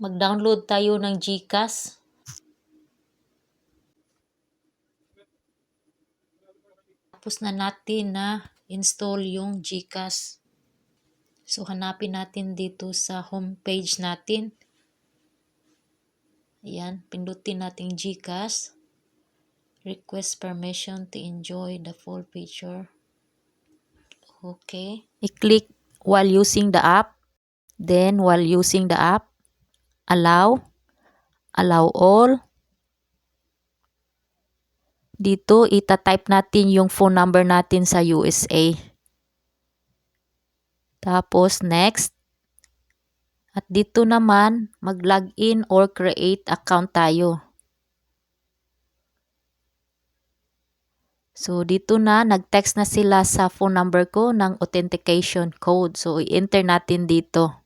Mag-download tayo ng GCash. Tapos na natin na install yung GCash. So, hanapin natin dito sa homepage natin. Ayan, pindutin natin GCash. Request permission to enjoy the full feature. Okay. I-click while using the app. Then, while using the app, allow all. Dito, ita-type natin yung phone number natin sa USA. Tapos, next. At dito naman, mag-login or create account tayo. So, dito na, nag-text na sila sa phone number ko ng authentication code. So, i-enter natin dito.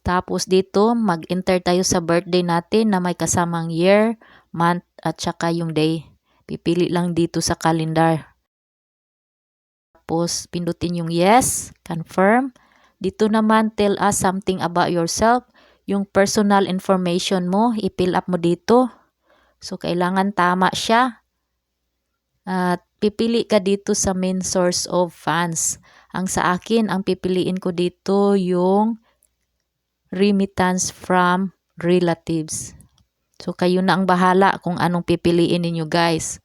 Tapos dito, mag-enter tayo sa birthday natin na may kasamang year, month, at saka yung day. Pipili lang dito sa calendar. Tapos, pindutin yung yes, confirm. Dito naman, tell us something about yourself. Yung personal information mo, i-fill up mo dito. So, kailangan tama siya. At pipili ka dito sa main source of funds. Ang sa akin, ang pipiliin ko dito yung remittance from relatives. So, kayo na ang bahala kung anong pipiliin ninyo, guys.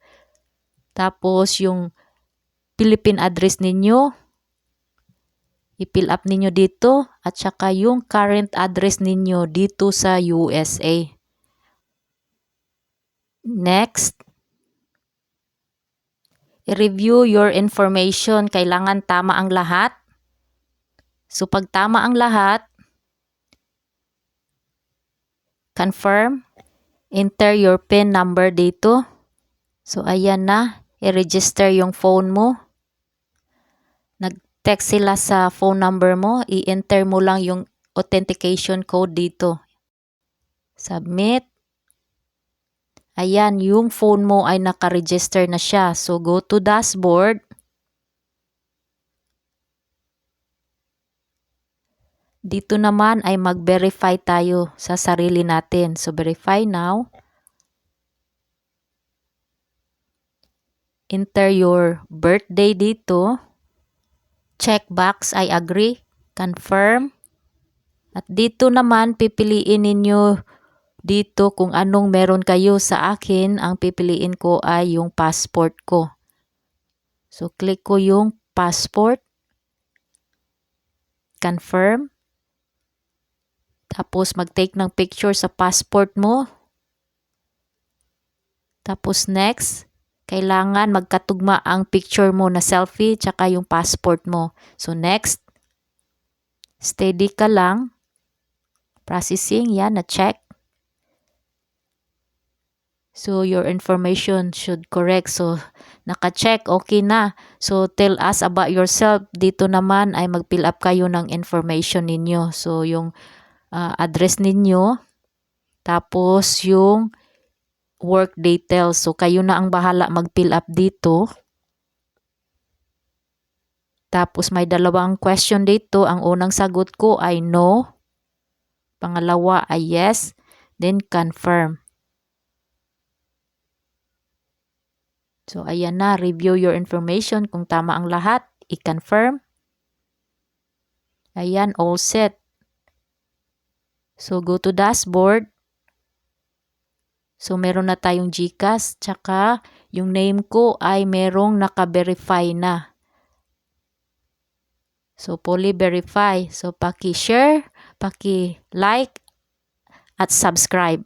Tapos, yung Philippine address ninyo, i-fill up ninyo dito. At saka yung current address ninyo dito sa USA. Next. I-review your information. Kailangan tama ang lahat. So, pag tama ang lahat, confirm. Enter your PIN number dito. So, ayan na. I-register yung phone mo. Nag-text sila sa phone number mo. I-enter mo lang yung authentication code dito. Submit. Ayan, yung phone mo ay naka-register na siya. So, go to dashboard. Dito naman ay mag-verify tayo sa sarili natin. So, verify now. Enter your birthday dito. Check box, I agree. Confirm. At dito naman, pipiliin ninyo dito kung anong meron kayo. Sa akin, ang pipiliin ko ay yung passport ko. So, click ko yung passport. Confirm. Tapos, mag-take ng picture sa passport mo. Tapos, next. Kailangan magkatugma ang picture mo na selfie tsaka yung passport mo. So, next. Steady ka lang. Processing. Yan, na-check. So, your information should correct. So, naka-check. Okay na. So, tell us about yourself. Dito naman ay mag-fill up kayo ng information ninyo. So, yung address ninyo. Tapos, yung work details. So, kayo na ang bahala mag-fill up dito. Tapos, may dalawang question dito. Ang unang sagot ko ay no. Pangalawa ay yes. Then, confirm. So, ayan na. Review your information. Kung tama ang lahat, i-confirm. Ayan, all set. So, go to dashboard. So, meron na tayong GCash. Tsaka, yung name ko ay merong naka-verify na. So, fully verify. So, paki-share, paki-like, at subscribe.